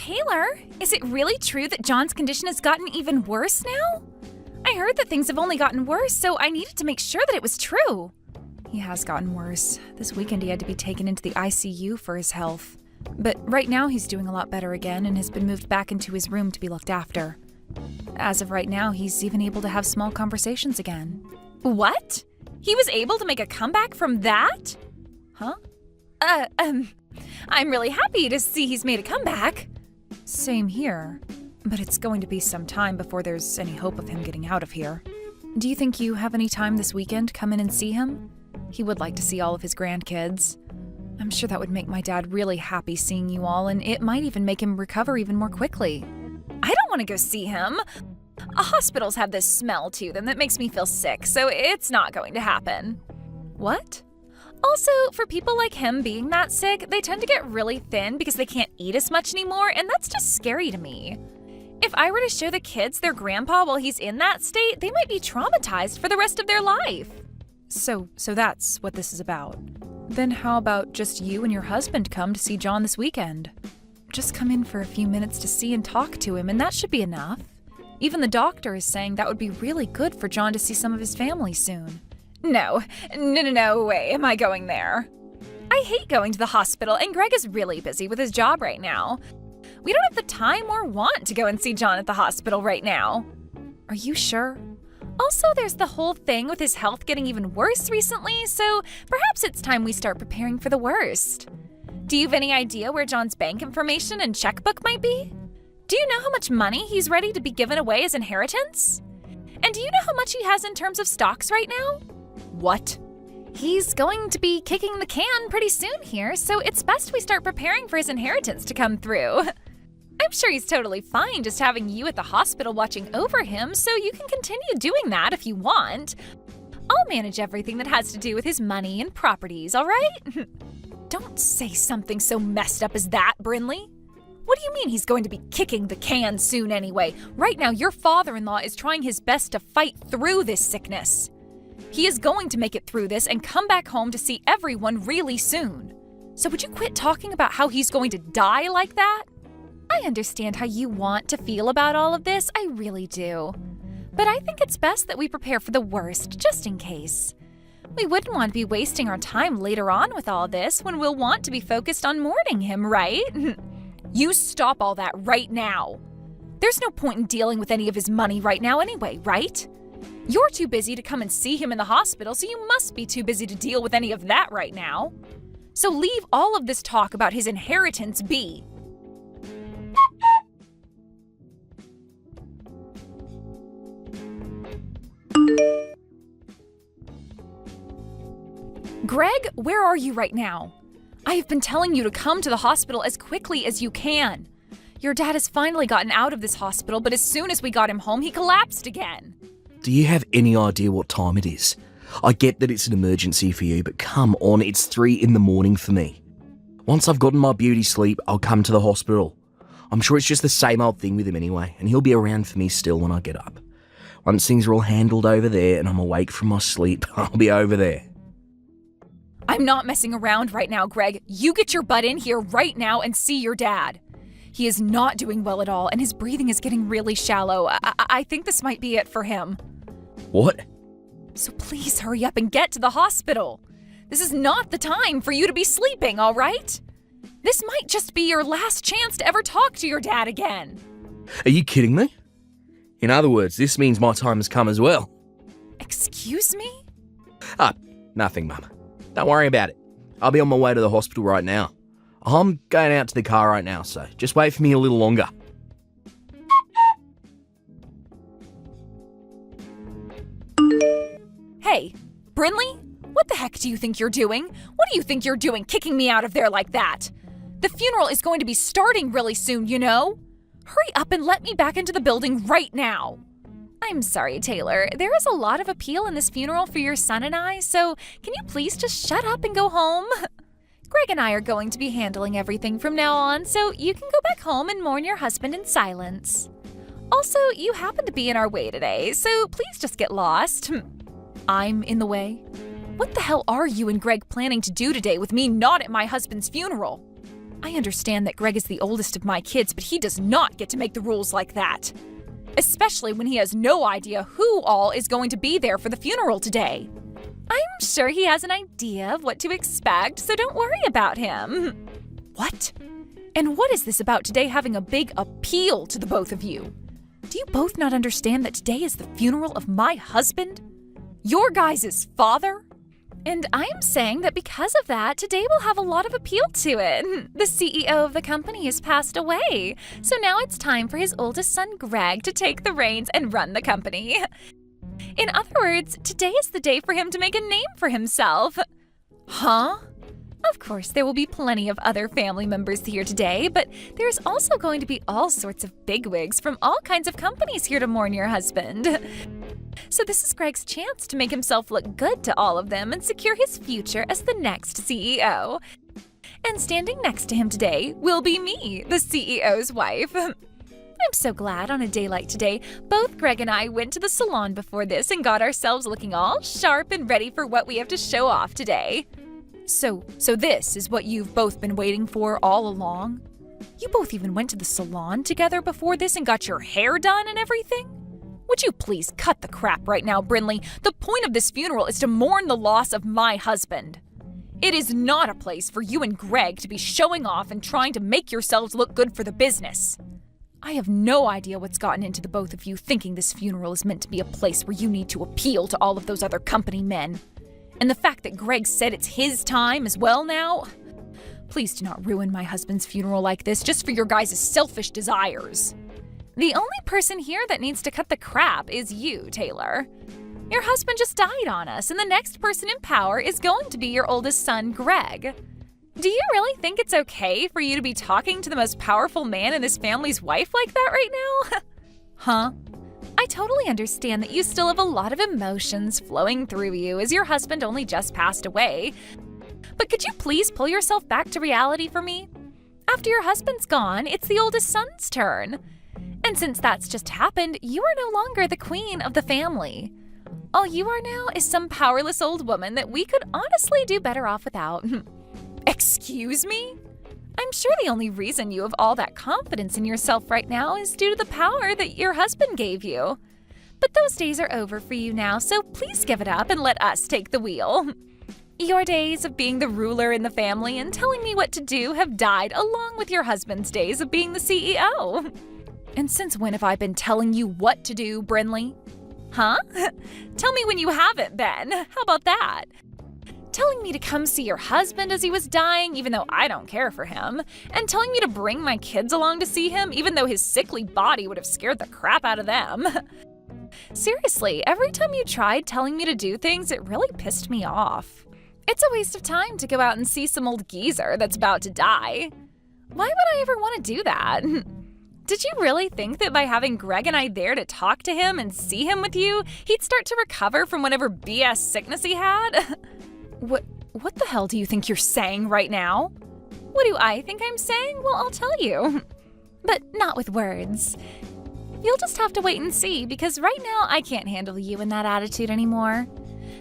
Taylor, is it really true that John's condition has gotten even worse now? I heard that things have only gotten worse, so I needed to make sure that it was true. He has gotten worse. This weekend he had to be taken into the ICU for his health. But right now he's doing a lot better again and has been moved back into his room to be looked after. As of right now, he's even able to have small conversations again. What? He was able to make a comeback from that? Huh? I'm really happy to see he's made a comeback. Same here. But it's going to be some time before there's any hope of him getting out of here. Do you think you have any time this weekend to come in and see him? He would like to see all of his grandkids. I'm sure that would make my dad really happy seeing you all, and it might even make him recover even more quickly. I don't want to go see him. Hospitals have this smell to them that makes me feel sick, so it's not going to happen. What? Also, for people like him being that sick, they tend to get really thin because they can't eat as much anymore, and that's just scary to me. If I were to show the kids their grandpa while he's in that state, they might be traumatized for the rest of their life. So that's what this is about. Then how about just you and your husband come to see John this weekend? Just come in for a few minutes to see and talk to him, and that should be enough. Even the doctor is saying that would be really good for John to see some of his family soon. No way am I going there. I hate going to the hospital, and Greg is really busy with his job right now. We don't have the time or want to go and see John at the hospital right now. Are you sure? Also, there's the whole thing with his health getting even worse recently, so perhaps it's time we start preparing for the worst. Do you have any idea where John's bank information and checkbook might be? Do you know how much money he's ready to be given away as inheritance? And do you know how much he has in terms of stocks right now? What? He's going to be kicking the can pretty soon here, so it's best we start preparing for his inheritance to come through. I'm sure he's totally fine just having you at the hospital watching over him, so you can continue doing that if you want. I'll manage everything that has to do with his money and properties, all right? Don't say something so messed up as that, Brinley. What do you mean he's going to be kicking the can soon anyway? Right now, your father-in-law is trying his best to fight through this sickness. He is going to make it through this and come back home to see everyone really soon. So would you quit talking about how he's going to die like that? I understand how you want to feel about all of this, I really do. But I think it's best that we prepare for the worst, just in case. We wouldn't want to be wasting our time later on with all this when we'll want to be focused on mourning him, right? You stop all that right now. There's no point in dealing with any of his money right now anyway, right? You're too busy to come and see him in the hospital, so you must be too busy to deal with any of that right now. So leave all of this talk about his inheritance be. Greg, where are you right now? I have been telling you to come to the hospital as quickly as you can. Your dad has finally gotten out of this hospital, but as soon as we got him home, he collapsed again. Do you have any idea what time it is? I get that it's an emergency for you, but come on, it's 3 a.m. for me. Once I've gotten my beauty sleep, I'll come to the hospital. I'm sure it's just the same old thing with him anyway, and he'll be around for me still when I get up. Once things are all handled over there and I'm awake from my sleep, I'll be over there. I'm not messing around right now, Greg. You get your butt in here right now and see your dad. He is not doing well at all, and his breathing is getting really shallow. I think this might be it for him. What? So please hurry up and get to the hospital. This is not the time for you to be sleeping, all right? This might just be your last chance to ever talk to your dad again. Are you kidding me? In other words, this means my time has come as well. Excuse me? Nothing, Mum. Don't worry about it. I'll be on my way to the hospital right now. I'm going out to the car right now, so just wait for me a little longer. Hey, Brinley, what the heck do you think you're doing? What do you think you're doing kicking me out of there like that? The funeral is going to be starting really soon, you know? Hurry up and let me back into the building right now. I'm sorry, Taylor. There is a lot of appeal in this funeral for your son and I, so can you please just shut up and go home? Greg and I are going to be handling everything from now on, so you can go back home and mourn your husband in silence. Also, you happen to be in our way today, so please just get lost. I'm in the way? What the hell are you and Greg planning to do today with me not at my husband's funeral? I understand that Greg is the oldest of my kids, but he does not get to make the rules like that. Especially when he has no idea who all is going to be there for the funeral today. I'm sure he has an idea of what to expect, so don't worry about him. What? And what is this about today having a big appeal to the both of you? Do you both not understand that today is the funeral of my husband? Your guys' father? And I'm saying that because of that, today will have a lot of appeal to it. The CEO of the company has passed away, so now it's time for his oldest son, Greg, to take the reins and run the company. In other words, today is the day for him to make a name for himself. Huh? Of course, there will be plenty of other family members here today, but there's also going to be all sorts of bigwigs from all kinds of companies here to mourn your husband. So this is Greg's chance to make himself look good to all of them and secure his future as the next CEO. And standing next to him today will be me, the CEO's wife. I'm so glad on a day like today, both Greg and I went to the salon before this and got ourselves looking all sharp and ready for what we have to show off today. So this is what you've both been waiting for all along? You both even went to the salon together before this and got your hair done and everything? Would you please cut the crap right now, Brinley? The point of this funeral is to mourn the loss of my husband. It is not a place for you and Greg to be showing off and trying to make yourselves look good for the business. I have no idea what's gotten into the both of you thinking this funeral is meant to be a place where you need to appeal to all of those other company men. And the fact that Greg said it's his time as well now? Please do not ruin my husband's funeral like this just for your guys' selfish desires. The only person here that needs to cut the crap is you, Taylor. Your husband just died on us, and the next person in power is going to be your oldest son, Greg. Do you really think it's okay for you to be talking to the most powerful man in this family's wife like that right now? Huh? I totally understand that you still have a lot of emotions flowing through you as your husband only just passed away. But could you please pull yourself back to reality for me? After your husband's gone, it's the oldest son's turn. And since that's just happened, you are no longer the queen of the family. All you are now is some powerless old woman that we could honestly do better off without. Excuse me? I'm sure the only reason you have all that confidence in yourself right now is due to the power that your husband gave you. But those days are over for you now, so please give it up and let us take the wheel. Your days of being the ruler in the family and telling me what to do have died along with your husband's days of being the CEO. And since when have I been telling you what to do, Brinley? Huh? Tell me when you haven't been. How about that? Telling me to come see your husband as he was dying, even though I don't care for him, and telling me to bring my kids along to see him, even though his sickly body would have scared the crap out of them. Seriously, every time you tried telling me to do things, it really pissed me off. It's a waste of time to go out and see some old geezer that's about to die. Why would I ever want to do that? Did you really think that by having Greg and I there to talk to him and see him with you, he'd start to recover from whatever BS sickness he had? What the hell do you think you're saying right now? What do I think I'm saying? Well, I'll tell you. But not with words. You'll just have to wait and see, because right now I can't handle you in that attitude anymore.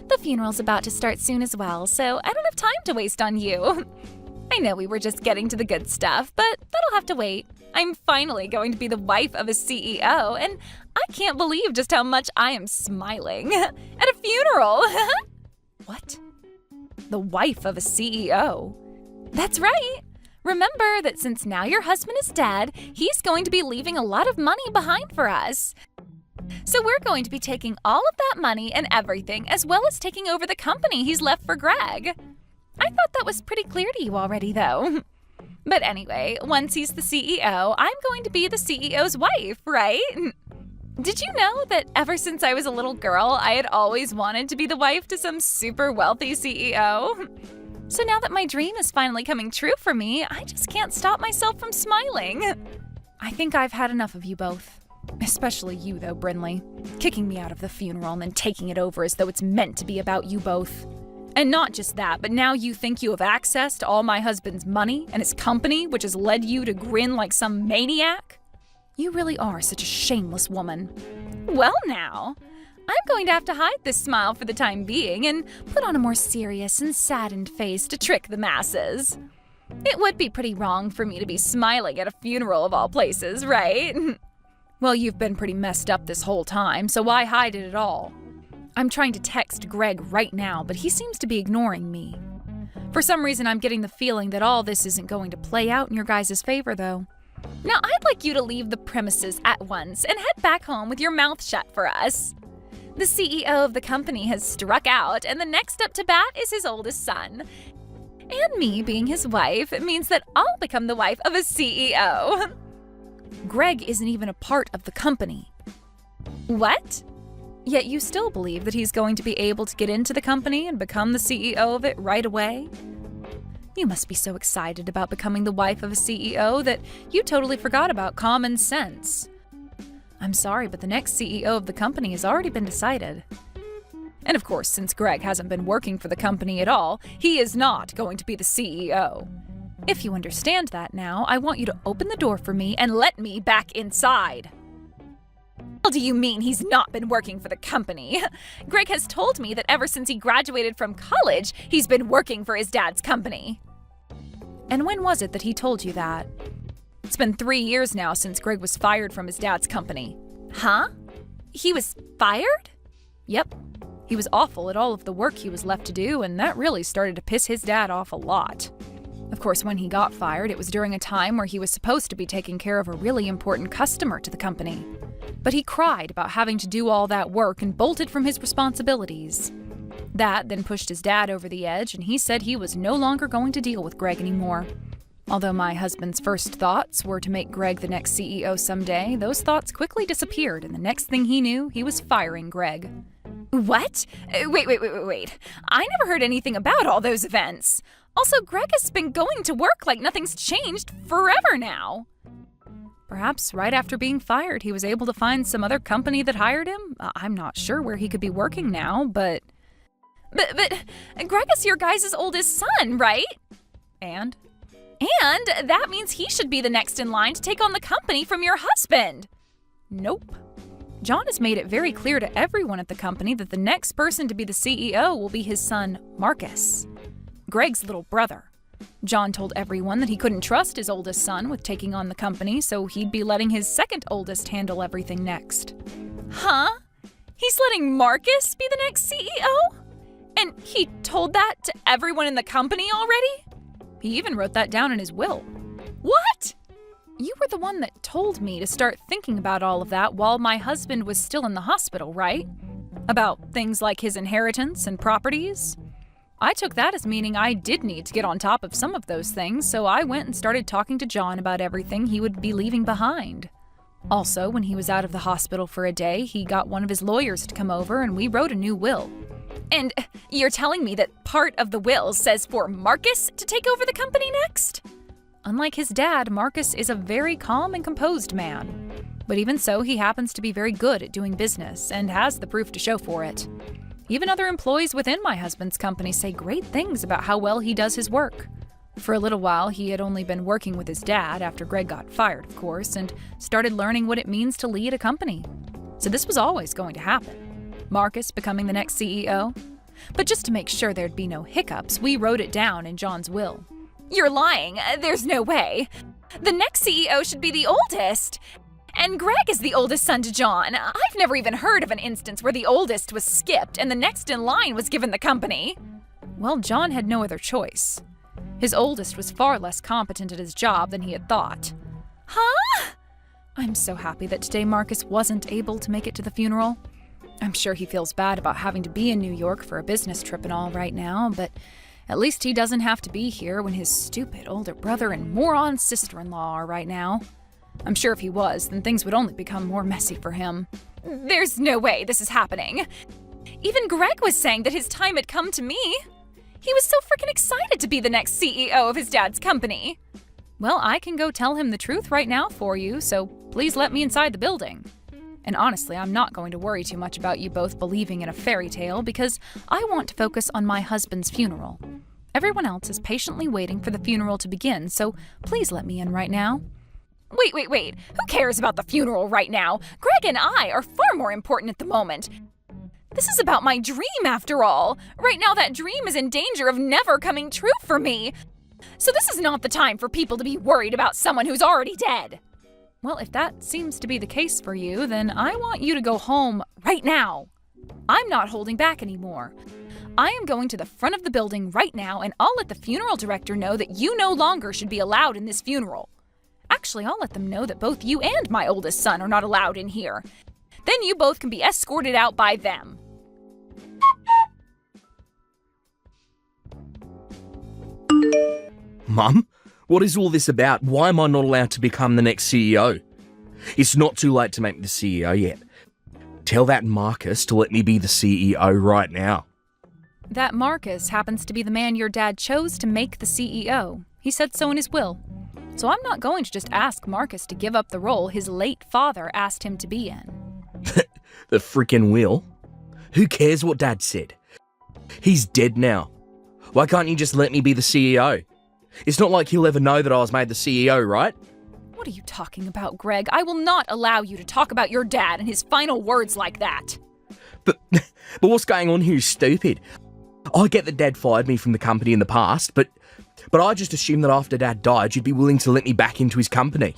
The funeral's about to start soon as well, so I don't have time to waste on you. I know we were just getting to the good stuff, but that'll have to wait. I'm finally going to be the wife of a CEO, and I can't believe just how much I am smiling at a funeral. What? The wife of a CEO? That's right. Remember that since now your husband is dead, he's going to be leaving a lot of money behind for us. So we're going to be taking all of that money and everything, as well as taking over the company he's left for Greg. I thought that was pretty clear to you already, though. But anyway, once he's the CEO, I'm going to be the CEO's wife, right? Did you know that ever since I was a little girl, I had always wanted to be the wife to some super wealthy CEO? So now that my dream is finally coming true for me, I just can't stop myself from smiling. I think I've had enough of you both. Especially you, though, Brinley. Kicking me out of the funeral and then taking it over as though it's meant to be about you both. And not just that, but now you think you have access to all my husband's money and his company, which has led you to grin like some maniac? You really are such a shameless woman. Well now, I'm going to have to hide this smile for the time being and put on a more serious and saddened face to trick the masses. It would be pretty wrong for me to be smiling at a funeral of all places, right? Well, you've been pretty messed up this whole time, so why hide it at all? I'm trying to text Greg right now, but he seems to be ignoring me. For some reason, I'm getting the feeling that all this isn't going to play out in your guys' favor, though. Now, I'd like you to leave the premises at once and head back home with your mouth shut for us. The CEO of the company has struck out, and the next up to bat is his oldest son. And me being his wife means that I'll become the wife of a CEO. Greg isn't even a part of the company. What? Yet you still believe that he's going to be able to get into the company and become the CEO of it right away? You must be so excited about becoming the wife of a CEO that you totally forgot about common sense. I'm sorry, but the next CEO of the company has already been decided. And of course, since Greg hasn't been working for the company at all, he is not going to be the CEO. If you understand that now, I want you to open the door for me and let me back inside. What do you mean he's not been working for the company? Greg has told me that ever since he graduated from college, he's been working for his dad's company. And when was it that he told you that? It's been 3 years now since Greg was fired from his dad's company. Huh? He was fired? Yep. He was awful at all of the work he was left to do, and that really started to piss his dad off a lot. Of course, when he got fired, it was during a time where he was supposed to be taking care of a really important customer to the company. But he cried about having to do all that work and bolted from his responsibilities. That then pushed his dad over the edge, and he said he was no longer going to deal with Greg anymore. Although my husband's first thoughts were to make Greg the next CEO someday, those thoughts quickly disappeared, and the next thing he knew, he was firing Greg. What? Wait. I never heard anything about all those events. Also, Greg has been going to work like nothing's changed forever now. Perhaps right after being fired, he was able to find some other company that hired him. I'm not sure where he could be working now, but Greg is your guys' oldest son, right? And that means he should be the next in line to take on the company from your husband. Nope. John has made it very clear to everyone at the company that the next person to be the CEO will be his son, Marcus, Greg's little brother. John told everyone that he couldn't trust his oldest son with taking on the company, so he'd be letting his second oldest handle everything next. Huh? He's letting Marcus be the next CEO? And he told that to everyone in the company already? He even wrote that down in his will. What? You were the one that told me to start thinking about all of that while my husband was still in the hospital, right? About things like his inheritance and properties? I took that as meaning I did need to get on top of some of those things, so I went and started talking to John about everything he would be leaving behind. Also, when he was out of the hospital for a day, he got one of his lawyers to come over and we wrote a new will. And you're telling me that part of the will says for Marcus to take over the company next? Unlike his dad, Marcus is a very calm and composed man. But even so, he happens to be very good at doing business and has the proof to show for it. Even other employees within my husband's company say great things about how well he does his work. For a little while, he had only been working with his dad after Greg got fired, of course, and started learning what it means to lead a company. So this was always going to happen. Marcus becoming the next CEO. But just to make sure there'd be no hiccups, we wrote it down in John's will. You're lying. There's no way. The next CEO should be the oldest. And Greg is the oldest son to John. I've never even heard of an instance where the oldest was skipped and the next in line was given the company. Well, John had no other choice. His oldest was far less competent at his job than he had thought. Huh? I'm so happy that today Marcus wasn't able to make it to the funeral. I'm sure he feels bad about having to be in New York for a business trip and all right now, but at least he doesn't have to be here when his stupid older brother and moron sister-in-law are right now. I'm sure if he was, then things would only become more messy for him. There's no way this is happening. Even Greg was saying that his time had come to me. He was so freaking excited to be the next CEO of his dad's company. Well, I can go tell him the truth right now for you, so please let me inside the building. And honestly, I'm not going to worry too much about you both believing in a fairy tale because I want to focus on my husband's funeral. Everyone else is patiently waiting for the funeral to begin, so please let me in right now. Wait. Who cares about the funeral right now? Greg and I are far more important at the moment. This is about my dream, after all. Right now, that dream is in danger of never coming true for me. So this is not the time for people to be worried about someone who's already dead. Well, if that seems to be the case for you, then I want you to go home right now. I'm not holding back anymore. I am going to the front of the building right now, and I'll let the funeral director know that you no longer should be allowed in this funeral. Actually, I'll let them know that both you and my oldest son are not allowed in here. Then you both can be escorted out by them. Mum, what is all this about? Why am I not allowed to become the next CEO? It's not too late to make me the CEO yet. Tell that Marcus to let me be the CEO right now. That Marcus happens to be the man your dad chose to make the CEO. He said so in his will. So I'm not going to just ask Marcus to give up the role his late father asked him to be in. The frickin' will? Who cares what Dad said? He's dead now. Why can't you just let me be the CEO? It's not like he'll ever know that I was made the CEO, right? What are you talking about, Greg? I will not allow you to talk about your dad and his final words like that. But what's going on here is stupid. I get that Dad fired me from the company in the past, but I just assumed that after Dad died, you'd be willing to let me back into his company.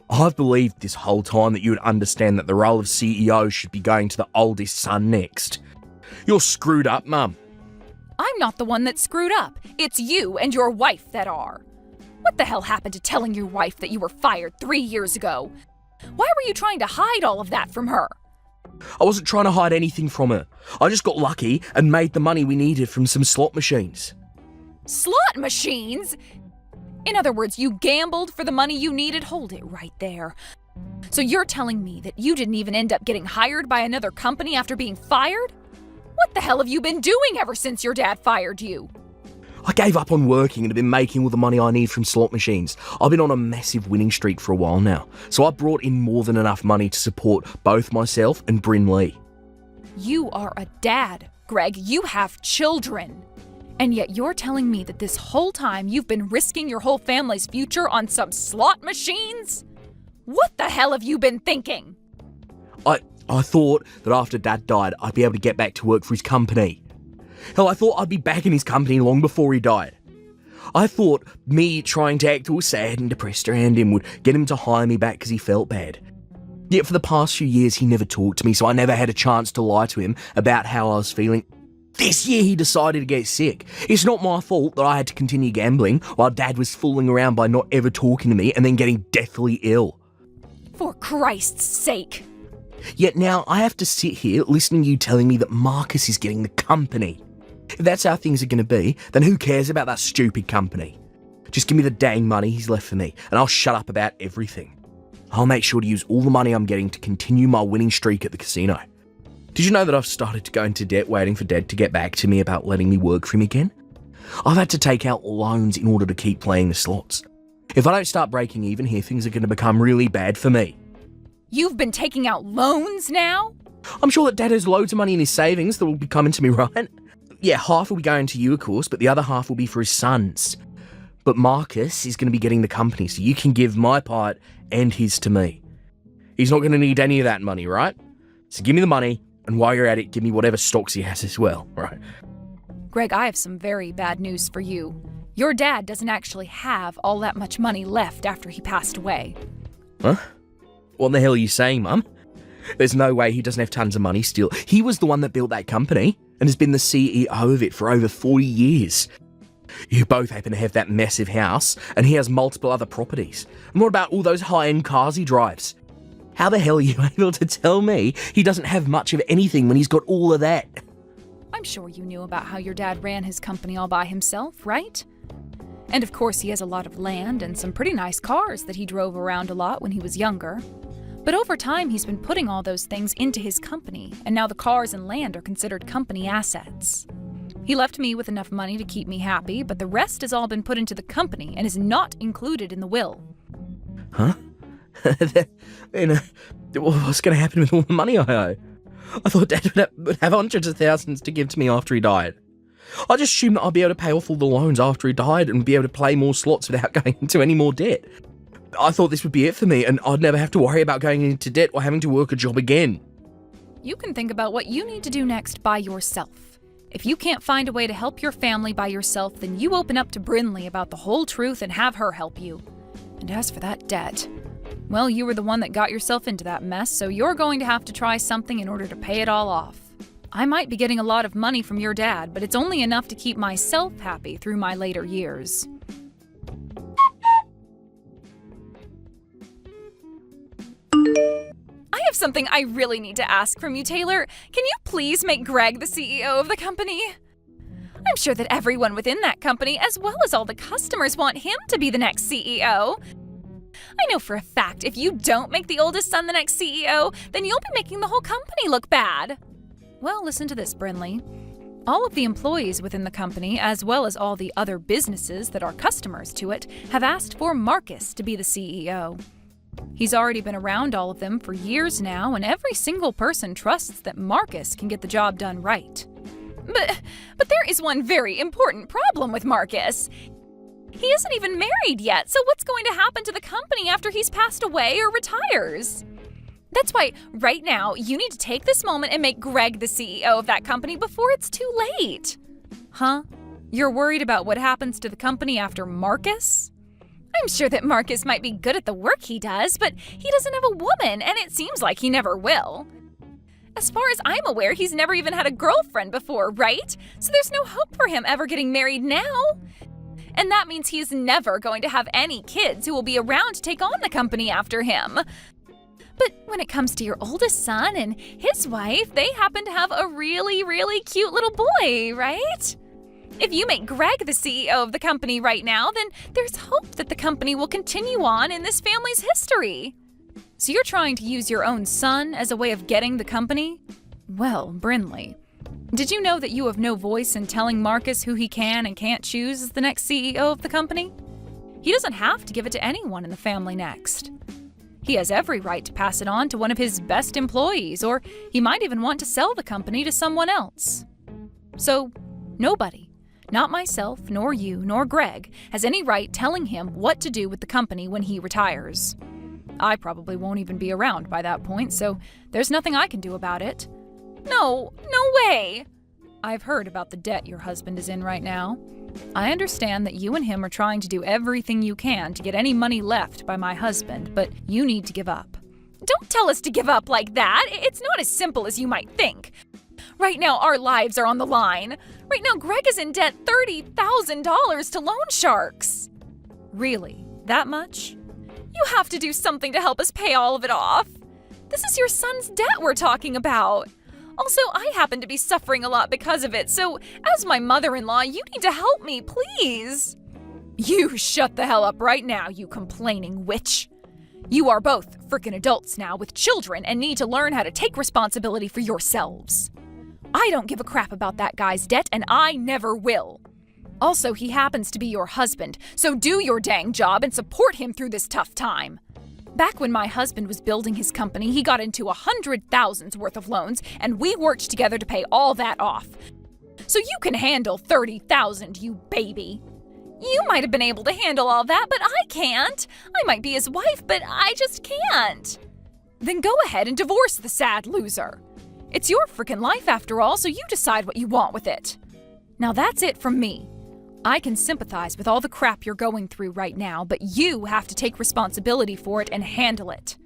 I've believed this whole time that you would understand that the role of CEO should be going to the oldest son next. You're screwed up, Mum. I'm not the one that's screwed up. It's you and your wife that are. What the hell happened to telling your wife that you were fired 3 years ago? Why were you trying to hide all of that from her? I wasn't trying to hide anything from her. I just got lucky and made the money we needed from some slot machines. Slot machines? In other words, you gambled for the money you needed? Hold it right there. So you're telling me that you didn't even end up getting hired by another company after being fired? What the hell have you been doing ever since your dad fired you? I gave up on working and have been making all the money I need from slot machines. I've been on a massive winning streak for a while now, so I brought in more than enough money to support both myself and Bryn Lee. You are a dad, Greg. You have children. And yet you're telling me that this whole time you've been risking your whole family's future on some slot machines? What the hell have you been thinking? I thought that after Dad died, I'd be able to get back to work for his company. Hell, I thought I'd be back in his company long before he died. I thought me trying to act all sad and depressed around him would get him to hire me back because he felt bad. Yet for the past few years, he never talked to me, so I never had a chance to lie to him about how I was feeling. This year, he decided to get sick. It's not my fault that I had to continue gambling while Dad was fooling around by not ever talking to me and then getting deathly ill. For Christ's sake. Yet now I have to sit here listening to you telling me that Marcus is getting the company. If that's how things are going to be, then who cares about that stupid company? Just give me the dang money he's left for me, and I'll shut up about everything. I'll make sure to use all the money I'm getting to continue my winning streak at the casino. Did you know that I've started to go into debt waiting for Dad to get back to me about letting me work for him again? I've had to take out loans in order to keep playing the slots. If I don't start breaking even here, things are going to become really bad for me. You've been taking out loans now? I'm sure that Dad has loads of money in his savings that will be coming to me, right? Yeah, half will be going to you, of course, but the other half will be for his sons. But Marcus is going to be getting the company, so you can give my part and his to me. He's not going to need any of that money, right? So give me the money, and while you're at it, give me whatever stocks he has as well, right? Greg, I have some very bad news for you. Your dad doesn't actually have all that much money left after he passed away. Huh? What the hell are you saying, Mum? There's no way he doesn't have tons of money still. He was the one that built that company and has been the CEO of it for over 40 years. You both happen to have that massive house, and he has multiple other properties. And what about all those high-end cars he drives? How the hell are you able to tell me he doesn't have much of anything when he's got all of that? I'm sure you knew about how your dad ran his company all by himself, right? And of course he has a lot of land and some pretty nice cars that he drove around a lot when he was younger. But over time he's been putting all those things into his company, and now the cars and land are considered company assets. He left me with enough money to keep me happy, but the rest has all been put into the company and is not included in the will. Huh? Then, what's going to happen with all the money I owe? I thought Dad would have hundreds of thousands to give to me after he died. I just assumed that I'd be able to pay off all the loans after he died and be able to play more slots without going into any more debt. I thought this would be it for me, and I'd never have to worry about going into debt or having to work a job again. You can think about what you need to do next by yourself. If you can't find a way to help your family by yourself, then you open up to Brinley about the whole truth and have her help you. And as for that debt, well, you were the one that got yourself into that mess, so you're going to have to try something in order to pay it all off. I might be getting a lot of money from your dad, but it's only enough to keep myself happy through my later years. I have something I really need to ask from you, Taylor. Can you please make Greg the CEO of the company? I'm sure that everyone within that company, as well as all the customers, want him to be the next CEO. I know for a fact if you don't make the oldest son the next CEO, then you'll be making the whole company look bad. Well, listen to this, Brinley. All of the employees within the company, as well as all the other businesses that are customers to it, have asked for Marcus to be the CEO. He's already been around all of them for years now, and every single person trusts that Marcus can get the job done right. But there is one very important problem with Marcus. He isn't even married yet, so what's going to happen to the company after he's passed away or retires? That's why, right now, you need to take this moment and make Greg the CEO of that company before it's too late. Huh? You're worried about what happens to the company after Marcus? I'm sure that Marcus might be good at the work he does, but he doesn't have a woman, and it seems like he never will. As far as I'm aware, he's never even had a girlfriend before, right? So there's no hope for him ever getting married now. And that means he's never going to have any kids who will be around to take on the company after him. But when it comes to your oldest son and his wife, they happen to have a really, really cute little boy, right? If you make Greg the CEO of the company right now, then there's hope that the company will continue on in this family's history. So you're trying to use your own son as a way of getting the company? Well, Brinley, did you know that you have no voice in telling Marcus who he can and can't choose as the next CEO of the company? He doesn't have to give it to anyone in the family next. He has every right to pass it on to one of his best employees, or he might even want to sell the company to someone else. So, nobody, not myself, nor you, nor Greg, has any right telling him what to do with the company when he retires. I probably won't even be around by that point, so there's nothing I can do about it. No way! I've heard about the debt your husband is in right now. I understand that you and him are trying to do everything you can to get any money left by my husband, but you need to give up. Don't tell us to give up like that. It's not as simple as you might think. Right now, our lives are on the line. Right now, Greg is in debt $30,000 to loan sharks. Really? That much? You have to do something to help us pay all of it off. This is your son's debt we're talking about. Also, I happen to be suffering a lot because of it, so as my mother-in-law, you need to help me, please. You shut the hell up right now, you complaining witch. You are both frickin' adults now with children and need to learn how to take responsibility for yourselves. I don't give a crap about that guy's debt, and I never will. Also, he happens to be your husband, so do your dang job and support him through this tough time. Back when my husband was building his company, he got into $100,000 worth of loans, and we worked together to pay all that off. So you can handle $30,000, you baby. You might have been able to handle all that, but I can't. I might be his wife, but I just can't. Then go ahead and divorce the sad loser. It's your frickin' life after all, so you decide what you want with it. Now that's it from me. I can sympathize with all the crap you're going through right now, but you have to take responsibility for it and handle it.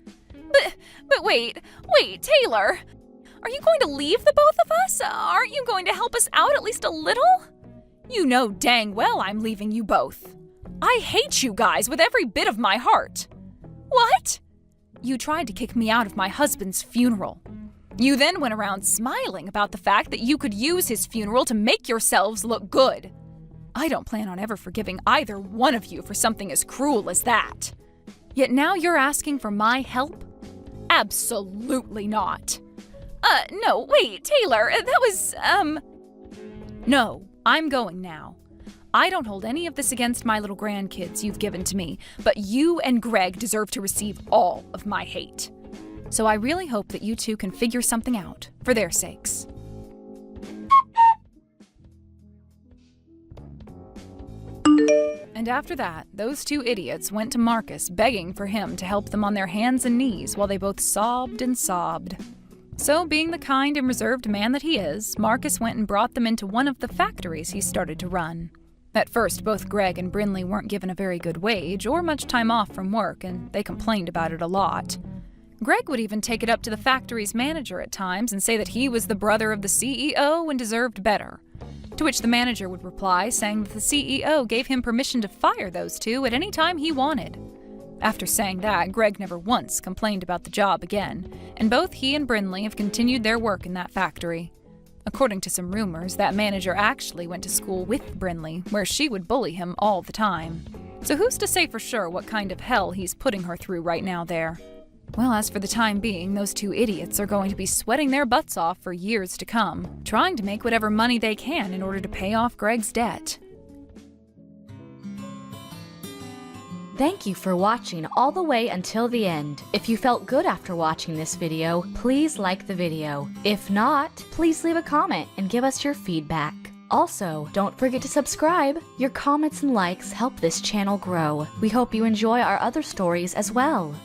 But wait, Taylor. Are you going to leave the both of us? Aren't you going to help us out at least a little? You know dang well I'm leaving you both. I hate you guys with every bit of my heart. What? You tried to kick me out of my husband's funeral. You then went around smiling about the fact that you could use his funeral to make yourselves look good. I don't plan on ever forgiving either one of you for something as cruel as that. Yet now you're asking for my help? Absolutely not. No, wait, Taylor, that was, No, I'm going now. I don't hold any of this against my little grandkids you've given to me, but you and Greg deserve to receive all of my hate. So I really hope that you two can figure something out, for their sakes. And after that, those two idiots went to Marcus begging for him to help them on their hands and knees while they both sobbed and sobbed. So, being the kind and reserved man that he is, Marcus went and brought them into one of the factories he started to run. At first, both Greg and Brinley weren't given a very good wage or much time off from work, and they complained about it a lot. Greg would even take it up to the factory's manager at times and say that he was the brother of the CEO and deserved better. To which the manager would reply saying that the CEO gave him permission to fire those two at any time he wanted. After saying that, Greg never once complained about the job again, and both he and Brinley have continued their work in that factory. According to some rumors, that manager actually went to school with Brinley, where she would bully him all the time. So who's to say for sure what kind of hell he's putting her through right now there? Well, as for the time being, those two idiots are going to be sweating their butts off for years to come, trying to make whatever money they can in order to pay off Greg's debt. Thank you for watching all the way until the end. If you felt good after watching this video, please like the video. If not, please leave a comment and give us your feedback. Also, don't forget to subscribe. Your comments and likes help this channel grow. We hope you enjoy our other stories as well.